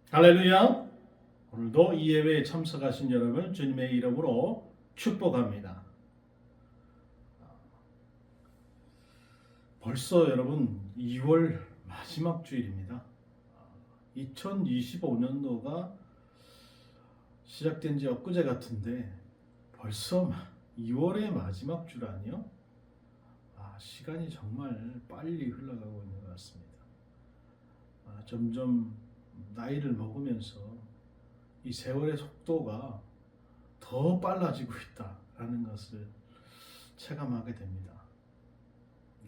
할렐루야. 오늘도 이 예배에 참석하신 여러분 주님의 이름으로 축복합니다. 벌써 여러분 2월 마지막 주일입니다. 2025년도가 시작된 지 엊그제 같은데 벌써 2월의 마지막 주라니요? 시간이 정말 빨리 흘러가고 있는 것 같습니다. 점점 나이를 먹으면서 이 세월의 속도가 더 빨라지고 있다라는 것을 체감하게 됩니다.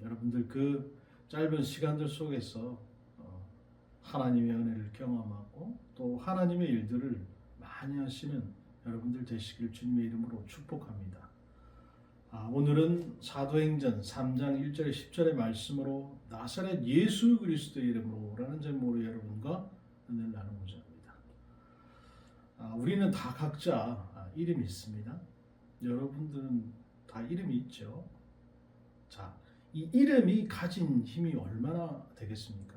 여러분들 그 짧은 시간들 속에서 하나님의 은혜를 경험하고 또 하나님의 일들을 많이 하시는 여러분들 되시길 주님의 이름으로 축복합니다. 오늘은 사도행전 3장 1절 10절의 말씀으로 나사렛 예수 그리스도의 이름으로 라는 제목으로 여러분과 은혜를 나누고자 합니다. 우리는 다 각자 이름이 있습니다. 여러분들은 다 이름이 있죠. 자, 이 이름이 가진 힘이 얼마나 되겠습니까?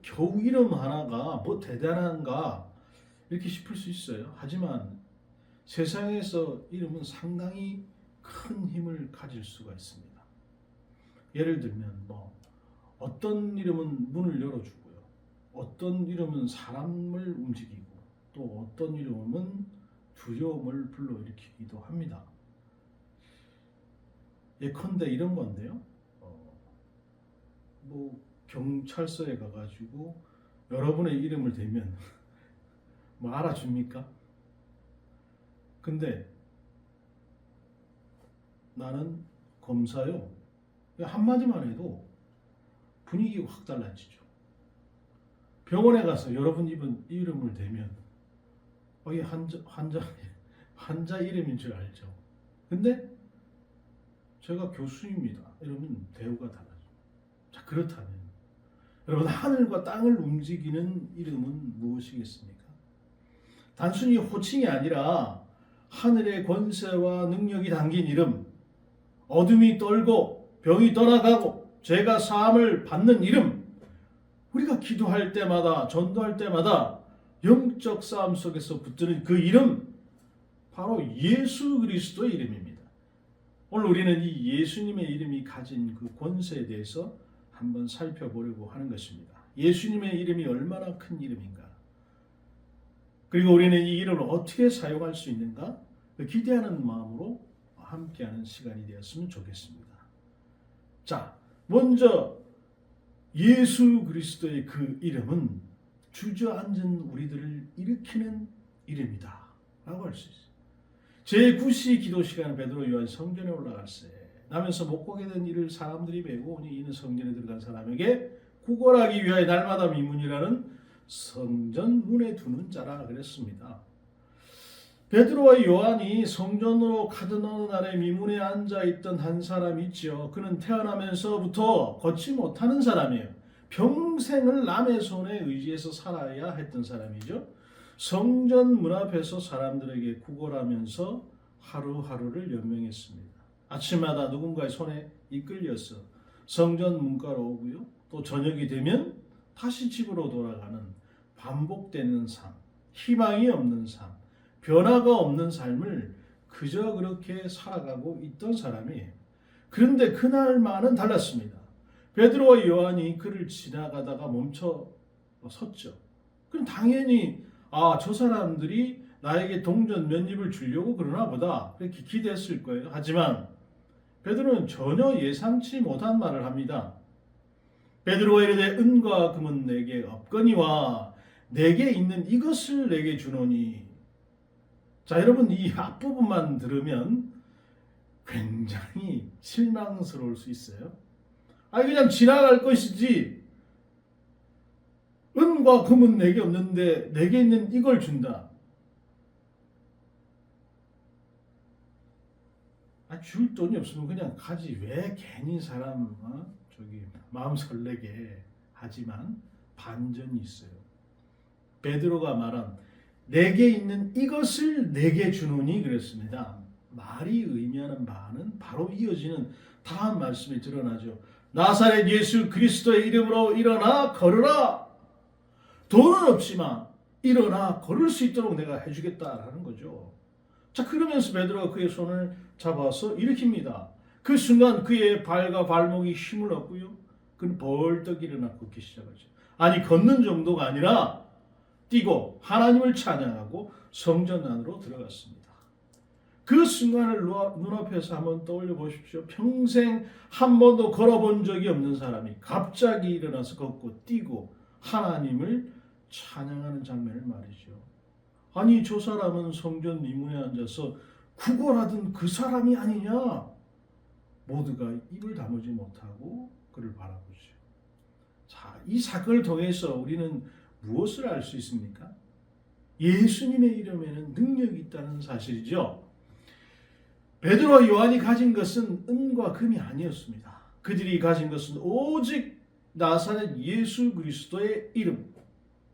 겨우 이름 하나가 뭐 대단한가 이렇게 싶을 수 있어요. 하지만 세상에서 이름은 상당히 큰 힘을 가질 수가 있습니다. 예를 들면 어떤 이름은 문을 열어주고요. 어떤 이름은 사람을 움직이고 또 어떤 이름은 두려움을 불러일으키기도 합니다. 예컨대 이런 건데요. 경찰서에 가가지고 여러분의 이름을 대면 알아줍니까? 근데 나는 검사요. 한마디만 해도 분위기가 확 달라지죠. 병원에 가서 여러분 이름을 대면 이 환자 이름인 줄 알죠. 근데 제가 교수입니다. 이러면 대우가 달라져요. 자, 그렇다면 여러분 하늘과 땅을 움직이는 이름은 무엇이겠습니까? 단순히 호칭이 아니라 하늘의 권세와 능력이 담긴 이름, 어둠이 떨고 병이 떠나가고 죄가 사함을 받는 이름, 우리가 기도할 때마다 전도할 때마다 영적 싸움 속에서 붙드는 그 이름, 바로 예수 그리스도의 이름입니다. 오늘 우리는 이 예수님의 이름이 가진 그 권세에 대해서 한번 살펴보려고 하는 것입니다. 예수님의 이름이 얼마나 큰 이름인가? 그리고 우리는 이 이름을 어떻게 사용할 수 있는가? 기대하는 마음으로 함께하는 시간이 되었으면 좋겠습니다. 자, 먼저 예수 그리스도의 그 이름은 주저앉은 우리들을 일으키는 이름이다 라고 할 수 있어요. 제9시 기도 시간 베드로 요한 성전에 올라갔을 때 나면서 못 가게 된 이를 사람들이 베고 오니 이는 성전에 들어간 사람에게 구걸하기 위하여 날마다 미문이라는 성전 문에 두는 자라 그랬습니다. 베드로와 요한이 성전으로 가던 어느 날에 미문에 앉아있던 한 사람이 있죠. 그는 태어나면서부터 걷지 못하는 사람이에요. 평생을 남의 손에 의지해서 살아야 했던 사람이죠. 성전 문 앞에서 사람들에게 구걸하면서 하루하루를 연명했습니다. 아침마다 누군가의 손에 이끌려서 성전 문가로 오고요. 또 저녁이 되면 다시 집으로 돌아가는 반복되는 삶, 희망이 없는 삶, 변화가 없는 삶을 그저 그렇게 살아가고 있던 사람이에요. 그런데 그날만은 달랐습니다. 베드로와 요한이 그를 지나가다가 멈춰 섰죠. 그럼 당연히 저 사람들이 나에게 동전 몇 입을 주려고 그러나 보다 그렇게 기대했을 거예요. 하지만 베드로는 전혀 예상치 못한 말을 합니다. 베드로가 이르되 은과 금은 내게 없거니와 내게 있는 이것을 내게 주노니. 자, 여러분 이 앞부분만 들으면 굉장히 실망스러울 수 있어요. 그냥 지나갈 것이지 은과 금은 내게 없는데 내게 있는 이걸 준다. 줄 돈이 없으면 그냥 가지 왜 괜히 사람 마음 설레게. 하지만 반전이 있어요. 베드로가 말한 내게 있는 이것을 내게 주노니 그랬습니다. 말이 의미하는 바는 바로 이어지는 다음 말씀이 드러나죠. 나사렛 예수 그리스도의 이름으로 일어나 걸으라. 돈은 없지만 일어나 걸을 수 있도록 내가 해주겠다라는 거죠. 자, 그러면서 베드로가 그의 손을 잡아서 일으킵니다. 그 순간 그의 발과 발목이 힘을 얻고요. 그는 벌떡 일어나 걷기 시작하죠. 아니, 걷는 정도가 아니라 뛰고 하나님을 찬양하고 성전 안으로 들어갔습니다. 그 순간을 눈앞에서 한번 떠올려 보십시오. 평생 한 번도 걸어본 적이 없는 사람이 갑자기 일어나서 걷고 뛰고 하나님을 찬양하는 장면을 말이죠. 아니, 저 사람은 성전 이문에 앉아서 구걸하던 그 사람이 아니냐? 모두가 입을 다물지 못하고 그를 바라보죠. 자, 이 사건을 통해서 우리는 무엇을 알 수 있습니까? 예수님의 이름에는 능력이 있다는 사실이죠. 베드로와 요한이 가진 것은 은과 금이 아니었습니다. 그들이 가진 것은 오직 나사렛 예수 그리스도의 이름,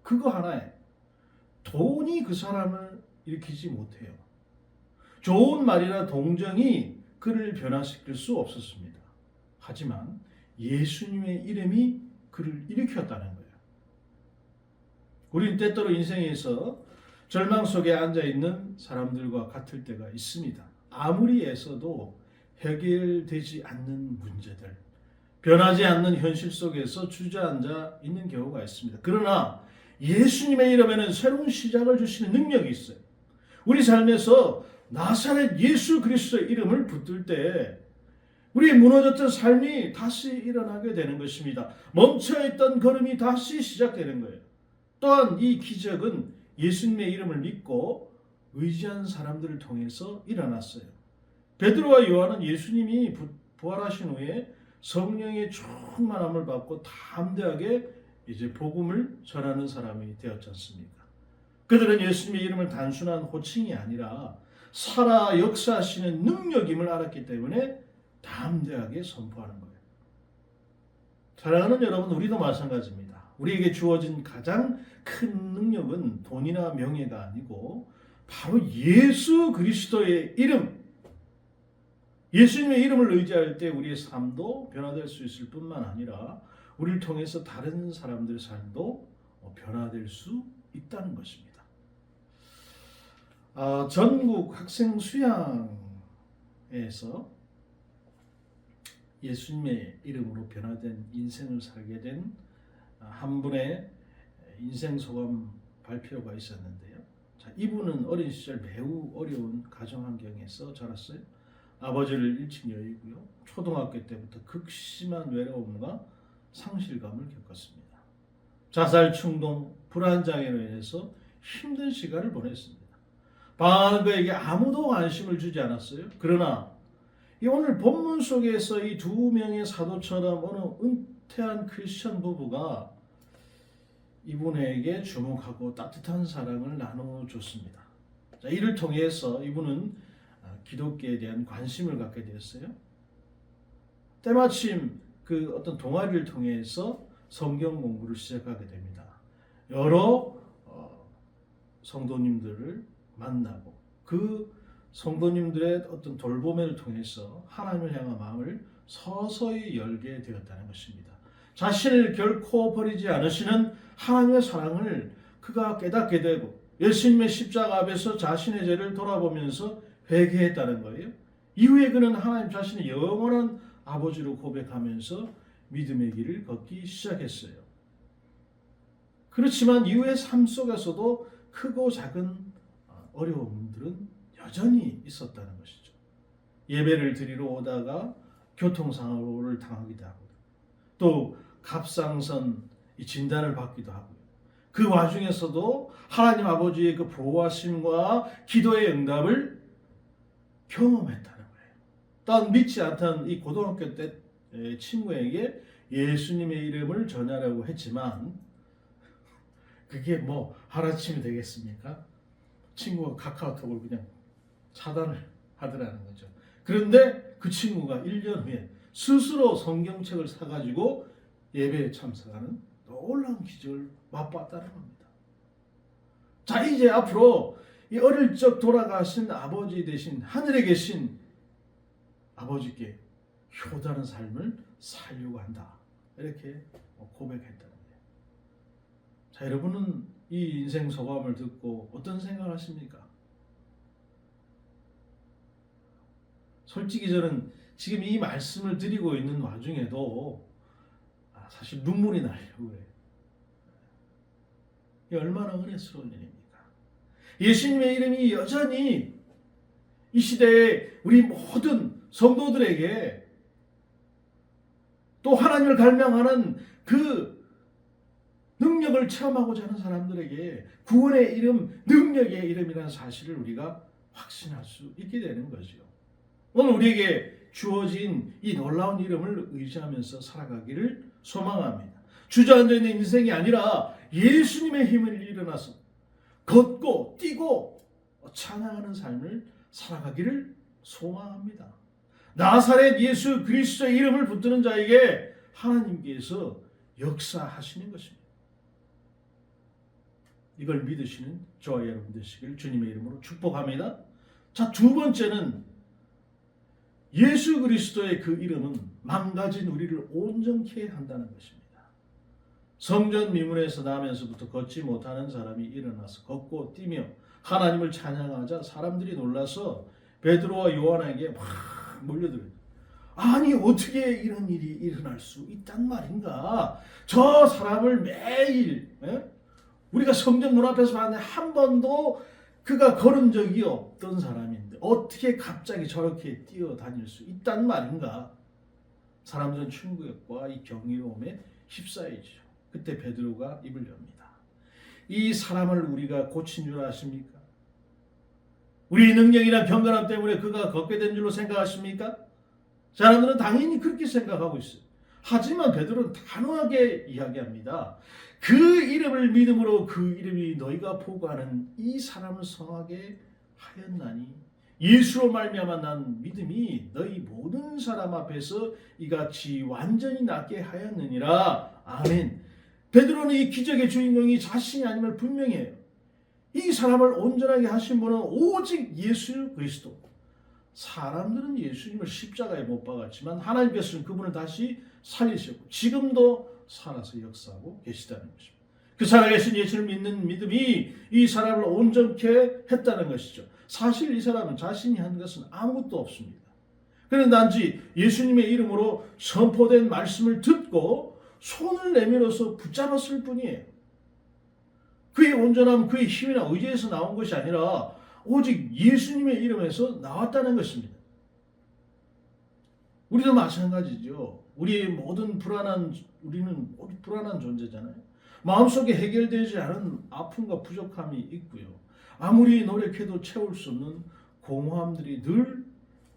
그거 하나에 돈이 그 사람을 일으키지 못해요. 좋은 말이나 동정이 그를 변화시킬 수 없었습니다. 하지만 예수님의 이름이 그를 일으켰다는 거예요. 우리는 때때로 인생에서 절망 속에 앉아있는 사람들과 같을 때가 있습니다. 아무리 애써도 해결되지 않는 문제들, 변하지 않는 현실 속에서 주저앉아 있는 경우가 있습니다. 그러나 예수님의 이름에는 새로운 시작을 주시는 능력이 있어요. 우리 삶에서 나사렛 예수 그리스도의 이름을 붙들 때 우리의 무너졌던 삶이 다시 일어나게 되는 것입니다. 멈춰있던 걸음이 다시 시작되는 거예요. 또한 이 기적은 예수님의 이름을 믿고 의지한 사람들을 통해서 일어났어요. 베드로와 요한은 예수님이 부활하신 후에 성령의 충만함을 받고 담대하게 이제 복음을 전하는 사람이 되었지 않습니까? 그들은 예수님의 이름을 단순한 호칭이 아니라 살아 역사하시는 능력임을 알았기 때문에 담대하게 선포하는 거예요. 사랑하는 여러분, 우리도 마찬가지입니다. 우리에게 주어진 가장 큰 능력은 돈이나 명예가 아니고 바로 예수 그리스도의 이름, 예수님의 이름을 의지할 때 우리의 삶도 변화될 수 있을 뿐만 아니라 우리를 통해서 다른 사람들의 삶도 변화될 수 있다는 것입니다. 전국 학생 수양에서 예수님의 이름으로 변화된 인생을 살게 된 한 분의 인생 소감 발표가 있었는데요. 자, 이분은 어린 시절 매우 어려운 가정 환경에서 자랐어요. 아버지를 일찍 여의고요. 초등학교 때부터 극심한 외로움과 상실감을 겪었습니다. 자살 충동, 불안장애로 인해서 힘든 시간을 보냈습니다. 방황하는 그에게 아무도 관심을 주지 않았어요. 그러나 오늘 본문 속에서 이 두 명의 사도처럼 어느 은퇴한 크리스천 부부가 이분에게 주목하고 따뜻한 사랑을 나눠줬습니다. 자, 이를 통해서 이분은 기독교에 대한 관심을 갖게 되었어요. 때마침 그 어떤 동아리를 통해서 성경 공부를 시작하게 됩니다. 여러 성도님들을 만나고 그 성도님들의 어떤 돌봄을 통해서 하나님을 향한 마음을 서서히 열게 되었다는 것입니다. 자신을 결코 버리지 않으시는 하나님의 사랑을 그가 깨닫게 되고 예수님의 십자가 앞에서 자신의 죄를 돌아보면서 회개했다는 거예요. 이후에 그는 하나님 자신의 영원한 아버지로 고백하면서 믿음의 길을 걷기 시작했어요. 그렇지만 이후의 삶 속에서도 크고 작은 어려움들은 여전히 있었다는 것이죠. 예배를 드리러 오다가 교통사고를 당하기도 하고 또 갑상선 진단을 받기도 하고요. 그 와중에서도 하나님 아버지의 그 보호하심과 기도의 응답을 경험했다는 거예요. 또한 믿지 않던 이 고등학교 때 친구에게 예수님의 이름을 전하려고 했지만 그게 뭐 하루아침이 되겠습니까? 친구가 카카오톡을 그냥 차단을 하더라는 거죠. 그런데 그 친구가 1년 후에 스스로 성경책을 사가지고 예배에 참석하는 놀라운 기적을 맛봤다는 겁니다. 자, 이제 앞으로 이 어릴 적 돌아가신 아버지 대신 하늘에 계신 아버지께 효다는 삶을 살려고 한다. 이렇게 고백했다는 거예요. 자, 여러분은 이 인생 소감을 듣고 어떤 생각하십니까? 솔직히 저는 지금 이 말씀을 드리고 있는 와중에도 사실 눈물이 나려고 해요. 이게 얼마나 은혜스러운 일입니까? 예수님의 이름이 여전히 이 시대에 우리 모든 성도들에게 또 하나님을 갈망하는 그 능력을 체험하고자 하는 사람들에게 구원의 이름, 능력의 이름이라는 사실을 우리가 확신할 수 있게 되는 거죠. 오늘 우리에게 주어진 이 놀라운 이름을 의지하면서 살아가기를 소망합니다. 주저앉아 있는 인생이 아니라 예수님의 힘을 일어나서 걷고 뛰고 찬양하는 삶을 살아가기를 소망합니다. 나사렛 예수 그리스도의 이름을 붙드는 자에게 하나님께서 역사하시는 것입니다. 이걸 믿으시는 저와 여러분 되시길 주님의 이름으로 축복합니다. 자, 두 번째는 예수 그리스도의 그 이름은 망가진 우리를 온전케 한다는 것입니다. 성전 미문에서 나면서부터 걷지 못하는 사람이 일어나서 걷고 뛰며 하나님을 찬양하자 사람들이 놀라서 베드로와 요한에게 막 몰려들어요. 아니 어떻게 이런 일이 일어날 수 있단 말인가? 저 사람을 매일 우리가 성전 문 앞에서 봤는데 한 번도 그가 걸은 적이 없던 사람인데 어떻게 갑자기 저렇게 뛰어다닐 수 있단 말인가? 사람들은 충격과 이 경이로움에 휩싸이죠. 그때 베드로가 입을 엽니다. 이 사람을 우리가 고친 줄 아십니까? 우리의 능력이나 경건함 때문에 그가 걷게 된 줄로 생각하십니까? 사람들은 당연히 그렇게 생각하고 있어요. 하지만 베드로는 단호하게 이야기합니다. 그 이름을 믿음으로 그 이름이 너희가 보고하는 이 사람을 성하게 하였나니 예수로 말미암아 난 믿음이 너희 모든 사람 앞에서 이같이 완전히 낫게 하였느니라. 아멘. 베드로는 이 기적의 주인공이 자신이 아님을 분명히 해요. 이 사람을 온전하게 하신 분은 오직 예수 그리스도. 사람들은 예수님을 십자가에 못 박았지만 하나님께서는 그분을 다시 살리셨고 지금도 살아서 역사하고 계시다는 것입니다. 그 살아계신 예수를 믿는 믿음이 이 사람을 온전케 했다는 것이죠. 사실 이 사람은 자신이 한 것은 아무것도 없습니다. 그는 단지 예수님의 이름으로 선포된 말씀을 듣고 손을 내밀어서 붙잡았을 뿐이에요. 그의 온전함, 그의 힘이나 의지에서 나온 것이 아니라 오직 예수님의 이름에서 나왔다는 것입니다. 우리도 마찬가지죠. 우리의 모든 우리는 모두 불안한 존재잖아요. 마음속에 해결되지 않은 아픔과 부족함이 있고요. 아무리 노력해도 채울 수 없는 공허함들이 늘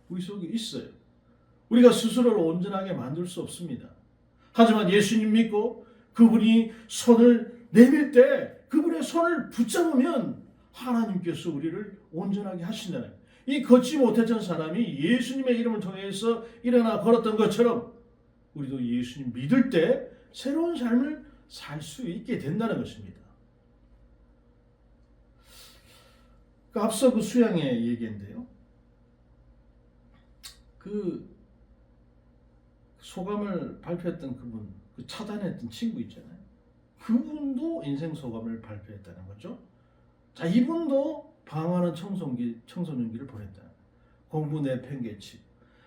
우리 속에 있어요. 우리가 스스로를 온전하게 만들 수 없습니다. 하지만 예수님 믿고 그분이 손을 내밀 때 그분의 손을 붙잡으면 하나님께서 우리를 온전하게 하신다는 거예요. 이 걷지 못했던 사람이 예수님의 이름을 통해서 일어나 걸었던 것처럼 우리도 예수님 믿을 때 새로운 삶을 살 수 있게 된다는 것입니다. 앞서 그 수양의 얘기인데요. 그 소감을 발표했던 그분, 그 차단했던 친구 있잖아요. 그분도 인생 소감을 발표했다는 거죠. 자, 이분도 방황하는 청소년기를 보냈다. 공부 내팽개치고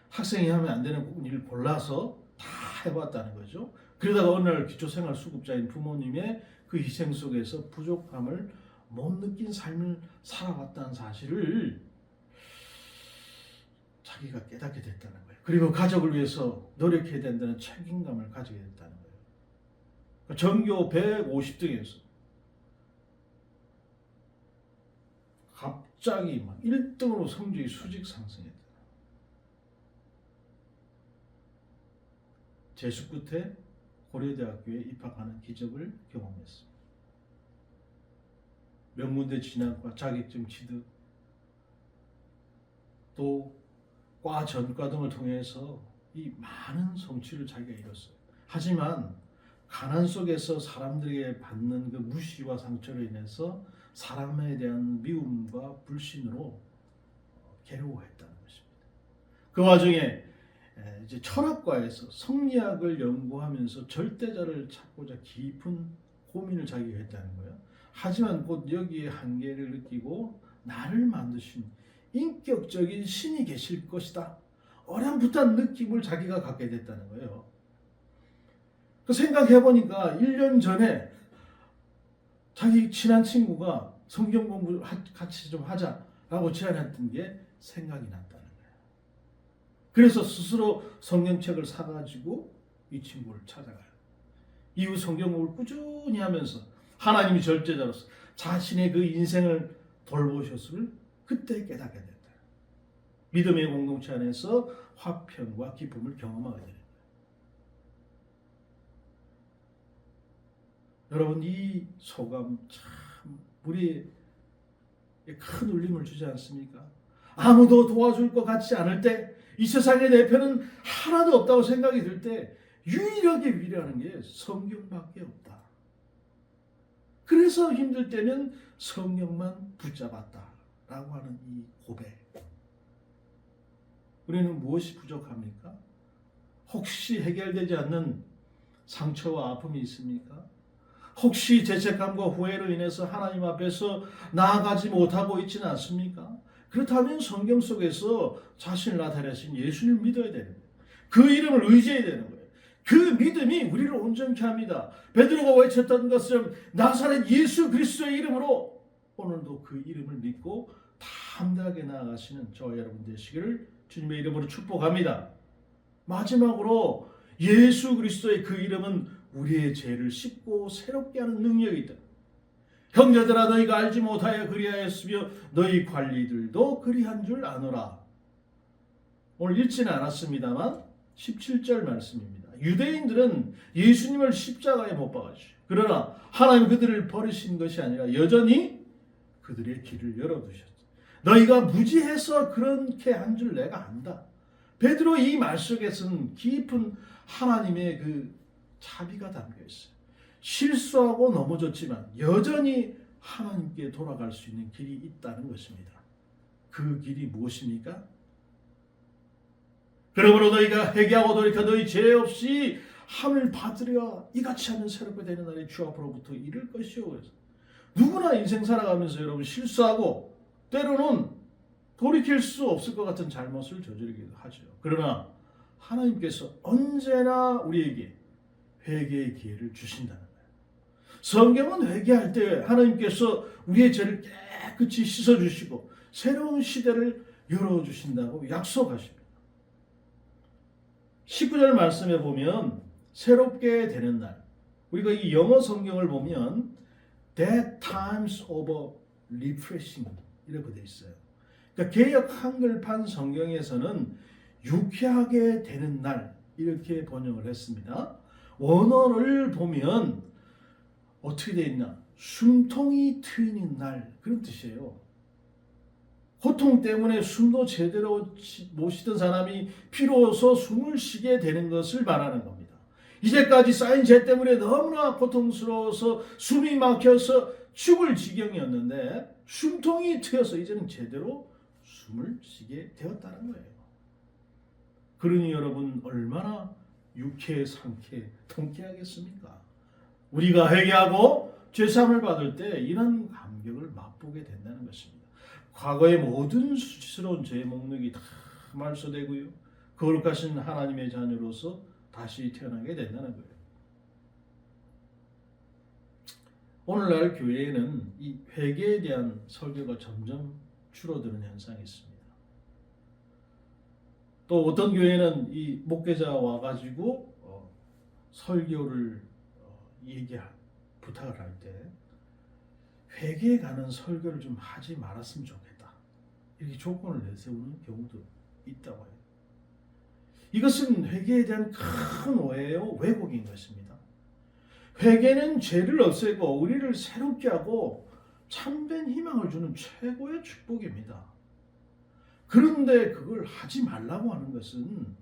학생이 하면 안 되는 일을 골라서 다 해봤다는 거죠. 그러다가 어느 날 기초생활 수급자인 부모님의 그 희생 속에서 부족함을 못 느낀 삶을 살아왔다는 사실을 자기가 깨닫게 됐다는 거예요. 그리고 가족을 위해서 노력해야 된다는 책임감을 가지게 됐다는 거예요. 전교 150등에서 갑자기 막 1등으로 성적이 수직 상승했다. 재수 끝에 고려대학교에 입학하는 기적을 경험했습니다. 명문대 진학과 자격증 취득, 또 과 전과 등을 통해서 이 많은 성취를 자기가 이뤘어요. 하지만 가난 속에서 사람들에게 받는 그 무시와 상처로 인해서 사람에 대한 미움과 불신으로 괴로워했다는 것입니다. 그 와중에 이제 철학과에서 성리학을 연구하면서 절대자를 찾고자 깊은 고민을 자기가 했다는 거예요. 하지만 곧 여기에 한계를 느끼고 나를 만드신 인격적인 신이 계실 것이다. 어렴풋한 느낌을 자기가 갖게 됐다는 거예요. 그 생각해보니까 1년 전에 자기 친한 친구가 성경 공부 같이 좀 하자라고 제안했던 게 생각이 났다는 거예요. 그래서 스스로 성경책을 사가지고 이 친구를 찾아가요. 이후 성경 공부를 꾸준히 하면서 하나님이 절제자로서 자신의 그 인생을 돌보셨음을 그때 깨닫게 됐다. 믿음의 공동체 안에서 화평과 기쁨을 경험하게 됩니다. 여러분, 이 소감 참 우리에게 큰 울림을 주지 않습니까? 아무도 도와줄 것 같지 않을 때, 이 세상에 내 편은 하나도 없다고 생각이 들 때 유일하게 위로하는 게 성경밖에 없다. 그래서 힘들 때는 성령만 붙잡았다라고 하는 이 고백. 우리는 무엇이 부족합니까? 혹시 해결되지 않는 상처와 아픔이 있습니까? 혹시 죄책감과 후회로 인해서 하나님 앞에서 나아가지 못하고 있지는 않습니까? 그렇다면 성경 속에서 자신을 나타내신 예수님을 믿어야 되는 거예요. 그 이름을 의지해야 되는 거예요. 그 믿음이 우리를 온전케 합니다. 베드로가 외쳤던 것처럼 나사렛 예수 그리스도의 이름으로 오늘도 그 이름을 믿고 담대하게 나아가시는 저와 여러분 되시기를 주님의 이름으로 축복합니다. 마지막으로 예수 그리스도의 그 이름은 우리의 죄를 씻고 새롭게 하는 능력이 있다. 형제들아, 너희가 알지 못하여 그리하였으며 너희 관리들도 그리한 줄 아노라. 오늘 읽지는 않았습니다만 17절 말씀입니다. 유대인들은 예수님을 십자가에 못 박았죠. 그러나 하나님 그들을 버리신 것이 아니라 여전히 그들의 길을 열어두셨다. 너희가 무지해서 그렇게 한 줄 내가 안다. 베드로 이 말 속에서는 깊은 하나님의 그 자비가 담겨 있어요. 실수하고 넘어졌지만 여전히 하나님께 돌아갈 수 있는 길이 있다는 것입니다. 그 길이 무엇입니까? 그러므로 너희가 회개하고 돌이켜 너희 죄 없이 함을 받으려 이같이 하면 새롭게 되는 날이 주 앞으로부터 이를 것이요. 누구나 인생 살아가면서 여러분 실수하고 때로는 돌이킬 수 없을 것 같은 잘못을 저지르기도 하죠. 그러나 하나님께서 언제나 우리에게 회개의 기회를 주신다는 거예요. 성경은 회개할 때 하나님께서 우리의 죄를 깨끗이 씻어주시고 새로운 시대를 열어주신다고 약속하십니다. 19절 말씀에 보면 새롭게 되는 날, 우리가 이 영어 성경을 보면 That times of refreshing 이렇게 되어 있어요. 그러니까 개역 한글판 성경에서는 유쾌하게 되는 날 이렇게 번역을 했습니다. 원어를 보면 어떻게 되어 있나? 숨통이 트이는 날, 그런 뜻이에요. 고통 때문에 숨도 제대로 못 쉬던 사람이 비로소 숨을 쉬게 되는 것을 말하는 겁니다. 이제까지 쌓인 죄 때문에 너무나 고통스러워서 숨이 막혀서 죽을 지경이었는데 숨통이 트여서 이제는 제대로 숨을 쉬게 되었다는 거예요. 그러니 여러분 얼마나 유쾌, 상쾌, 통쾌하겠습니까? 우리가 회개하고 죄사함을 받을 때 이런 감격을 맛보게 된다는 것입니다. 과거의 모든 수치스러운 죄의 목록이 다 말소되고요. 거룩하신 하나님의 자녀로서 다시 태어나게 된다는 거예요. 오늘날 교회에는 이 회개에 대한 설교가 점점 줄어드는 현상이 있습니다. 또 어떤 교회는 이 목회자 와가지고 설교를 부탁을 할 때 회개에 가는 설교를 좀 하지 말았으면 좋겠다. 이렇게 조건을 내세우는 경우도 있다고 해요. 이것은 회개에 대한 큰 오해요, 왜곡인 것입니다. 회개는 죄를 없애고 우리를 새롭게 하고 참된 희망을 주는 최고의 축복입니다. 그런데 그걸 하지 말라고 하는 것은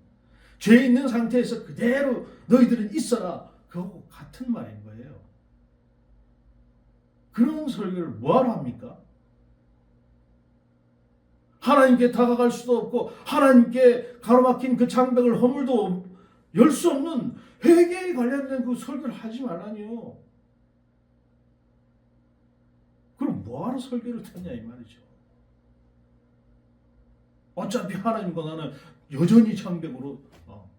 죄 있는 상태에서 그대로 너희들은 있어라, 그거하고 같은 말인 거예요. 그런 설교를 뭐하러 합니까? 하나님께 다가갈 수도 없고 하나님께 가로막힌 그 장벽을 허물도 열 수 없는 회개에 관련된 그 설교를 하지 말라니요. 뭐하러 설교를 듣냐 이 말이죠. 어차피 하나님과 나는 여전히 장벽으로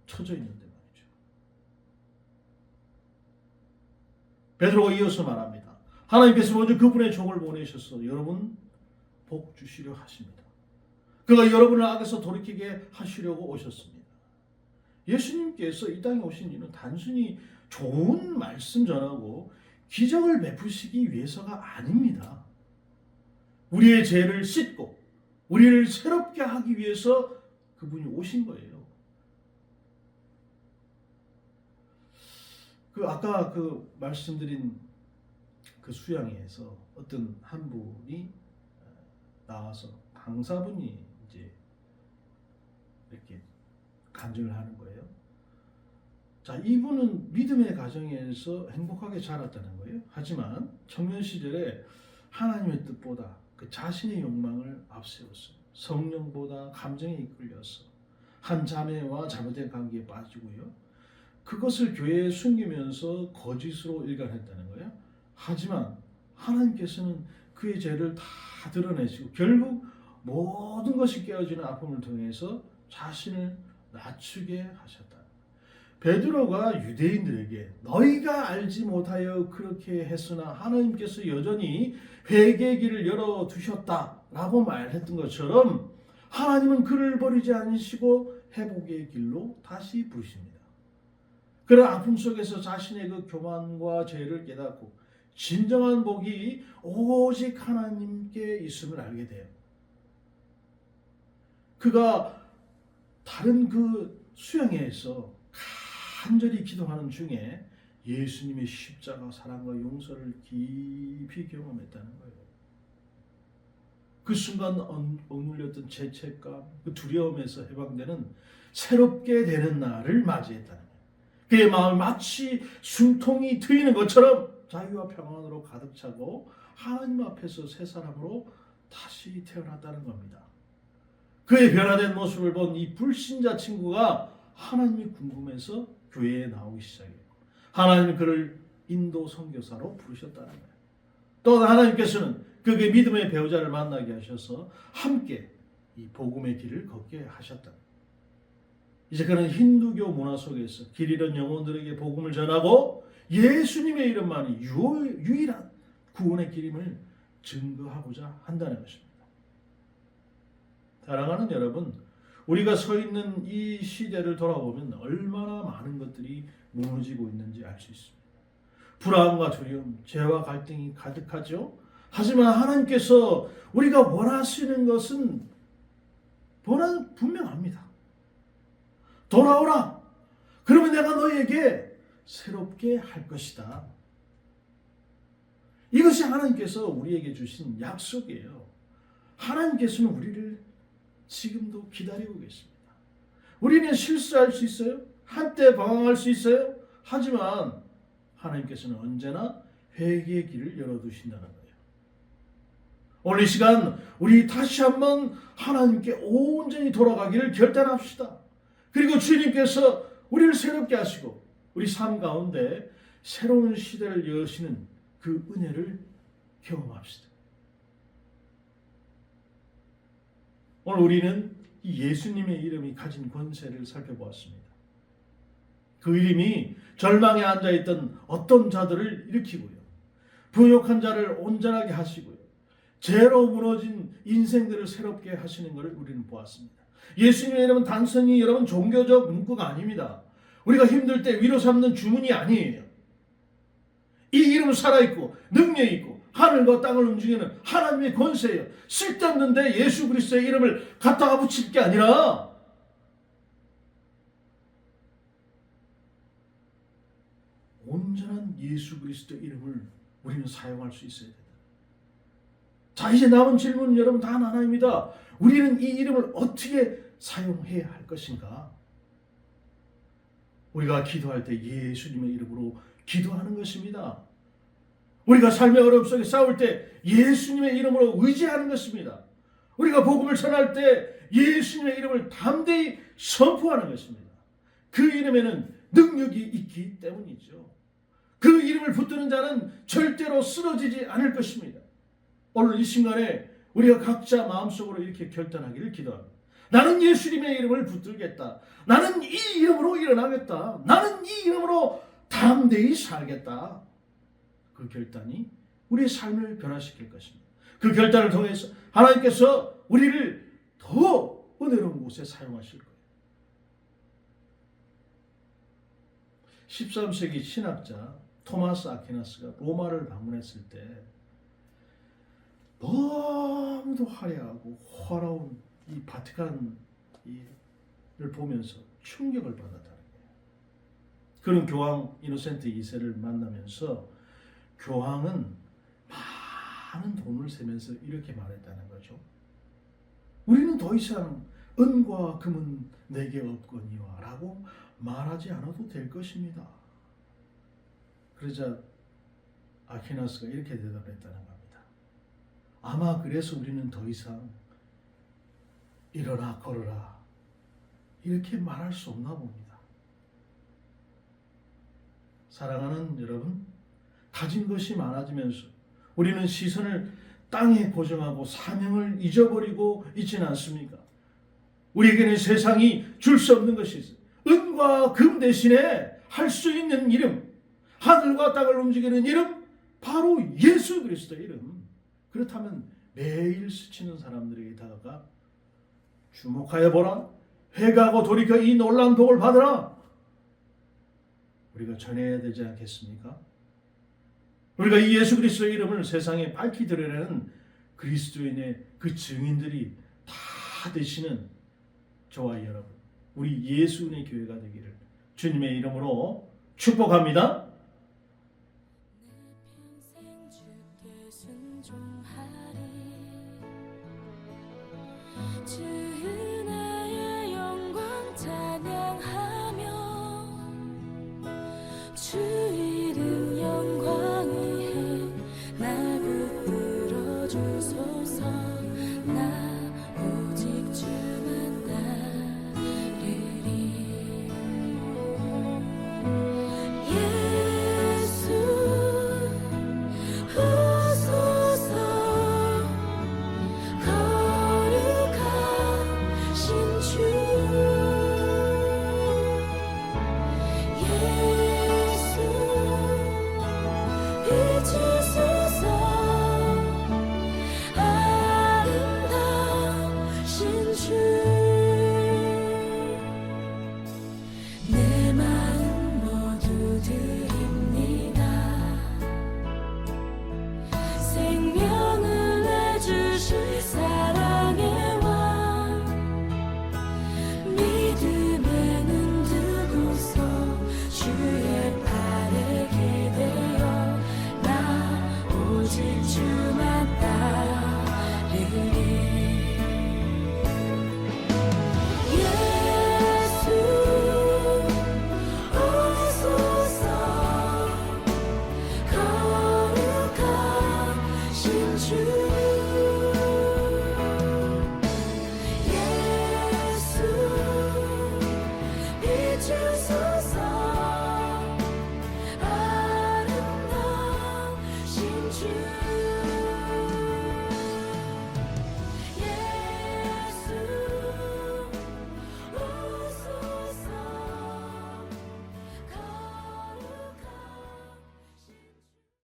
쳐져 있는데 말이죠. 베드로가 이어서 말합니다. 하나님께서 먼저 그분의 종을 보내셔서 여러분 복 주시려 하십니다. 그가 여러분을 악에서 돌이키게 하시려고 오셨습니다. 예수님께서 이 땅에 오신 이유는 단순히 좋은 말씀 전하고 기적을 베푸시기 위해서가 아닙니다. 우리의 죄를 씻고 우리를 새롭게 하기 위해서 그분이 오신 거예요. 아까 말씀드린 그 수양회에서 어떤 한 분이 나와서 강사분이 이제 이렇게 간증을 하는 거예요. 자, 이분은 믿음의 가정에서 행복하게 자랐다는 거예요. 하지만 청년 시절에 하나님의 뜻보다 그 자신의 욕망을 앞세웠어요. 성령보다 감정에 이끌려서 한 자매와 잘못된 관계에 빠지고요. 그것을 교회에 숨기면서 거짓으로 일관했다는 거예요. 하지만 하나님께서는 그의 죄를 다 드러내시고 결국 모든 것이 깨어지는 아픔을 통해서 자신을 낮추게 하셨다. 베드로가 유대인들에게 너희가 알지 못하여 그렇게 했으나 하나님께서 여전히 회개의 길을 열어두셨다라고 말했던 것처럼 하나님은 그를 버리지 않으시고 회복의 길로 다시 부르십니다. 그런 아픔 속에서 자신의 그 교만과 죄를 깨닫고 진정한 복이 오직 하나님께 있음을 알게 돼요. 그가 다른 그 수양회에서 간절히 기도하는 중에 예수님의 십자가 사랑과 용서를 깊이 경험했다는 거예요. 그 순간 억눌렸던 죄책감, 그 두려움에서 해방되는 새롭게 되는 날을 맞이했다는 거예요. 그의 마음이 마치 숨통이 트이는 것처럼 자유와 평안으로 가득 차고 하나님 앞에서 새 사람으로 다시 태어났다는 겁니다. 그의 변화된 모습을 본 이 불신자 친구가 하나님이 궁금해서 교회에 나오기 시작해요. 하나님은 그를 인도 선교사로 부르셨다는 거예요. 또 하나님께서는 그의 믿음의 배우자를 만나게 하셔서 함께 이 복음의 길을 걷게 하셨다. 이제 그는 힌두교 문화 속에서 길 잃은 영혼들에게 복음을 전하고 예수님의 이름만이 유일한 구원의 길임을 증거하고자 한다는 것입니다. 사랑하는 여러분, 우리가 서 있는 이 시대를 돌아보면 얼마나 많은 것들이 무너지고 있는지 알 수 있습니다. 불안과 두려움, 죄와 갈등이 가득하죠. 하지만 하나님께서 우리가 원하시는 것은 분명합니다. 돌아오라. 그러면 내가 너희에게 새롭게 할 것이다. 이것이 하나님께서 우리에게 주신 약속이에요. 하나님께서는 우리를 지금도 기다리고 계십니다. 우리는 실수할 수 있어요. 한때 방황할 수 있어요. 하지만 하나님께서는 언제나 회개의 길을 열어두신다는 거예요. 오늘 이 시간 우리 다시 한번 하나님께 온전히 돌아가기를 결단합시다. 그리고 주님께서 우리를 새롭게 하시고 우리 삶 가운데 새로운 시대를 여시는 그 은혜를 경험합시다. 오늘 우리는 이 예수님의 이름이 가진 권세를 살펴보았습니다. 그 이름이 절망에 앉아있던 어떤 자들을 일으키고요. 부욕한 자를 온전하게 하시고요. 죄로 무너진 인생들을 새롭게 하시는 것을 우리는 보았습니다. 예수님의 이름은 단순히 여러분 종교적 문구가 아닙니다. 우리가 힘들 때 위로 삼는 주문이 아니에요. 이 이름은 살아있고 능력이 있고 하늘과 땅을 움직이는 하나님의 권세예요. 쓸데없는데 예수 그리스도의 이름을 갖다가 붙일 게 아니라 온전한 예수 그리스도의 이름을 우리는 사용할 수 있어야 된다. 자, 이제 남은 질문은 여러분 단 하나입니다. 우리는 이 이름을 어떻게 사용해야 할 것인가? 우리가 기도할 때 예수님의 이름으로 기도하는 것입니다. 우리가 삶의 어려움 속에 싸울 때 예수님의 이름으로 의지하는 것입니다. 우리가 복음을 전할 때 예수님의 이름을 담대히 선포하는 것입니다. 그 이름에는 능력이 있기 때문이죠. 그 이름을 붙드는 자는 절대로 쓰러지지 않을 것입니다. 오늘 이 순간에 우리가 각자 마음속으로 이렇게 결단하기를 기도합니다. 나는 예수님의 이름을 붙들겠다. 나는 이 이름으로 일어나겠다. 나는 이 이름으로 담대히 살겠다. 그 결단이 우리의 삶을 변화시킬 것입니다. 그 결단을 통해서 하나님께서 우리를 더 은혜로운 곳에 사용하실 거예요. 13세기 신학자 토마스 아퀴나스가 로마를 방문했을 때 너무도 화려하고 화려한 이 바티칸을 보면서 충격을 받았다는 거예요. 그런 교황 이노센트 2세를 만나면서 교황은 많은 돈을 세면서 이렇게 말했다는 거죠. 우리는 더 이상 은과 금은 내게 없거니와 라고 말하지 않아도 될 것입니다. 그러자 아퀴나스가 이렇게 대답했다는 겁니다. 아마 그래서 우리는 더 이상 일어나 걸어라 이렇게 말할 수 없나 봅니다. 사랑하는 여러분, 가진 것이 많아지면서 우리는 시선을 땅에 고정하고 사명을 잊어버리고 있지는 않습니까? 우리에게는 세상이 줄 수 없는 것이 있어요. 은과 금 대신에 할 수 있는 이름, 하늘과 땅을 움직이는 이름, 바로 예수 그리스도의 이름. 그렇다면 매일 스치는 사람들에게 다가가 주목하여 보라, 회개하고 돌이켜 이 놀라운 복을 받으라, 우리가 전해야 되지 않겠습니까? 우리가 이 예수 그리스도의 이름을 세상에 밝히 드러내는 그리스도인의 그 증인들이 다 되시는 저와 여러분, 우리 예수님의 교회가 되기를 주님의 이름으로 축복합니다. 주 은혜의 영광 찬양하며 주 이름 영광 위해 날 붙들어 주소서. 나 오직 주만 따르리. 예수 오소서. 예수 빛이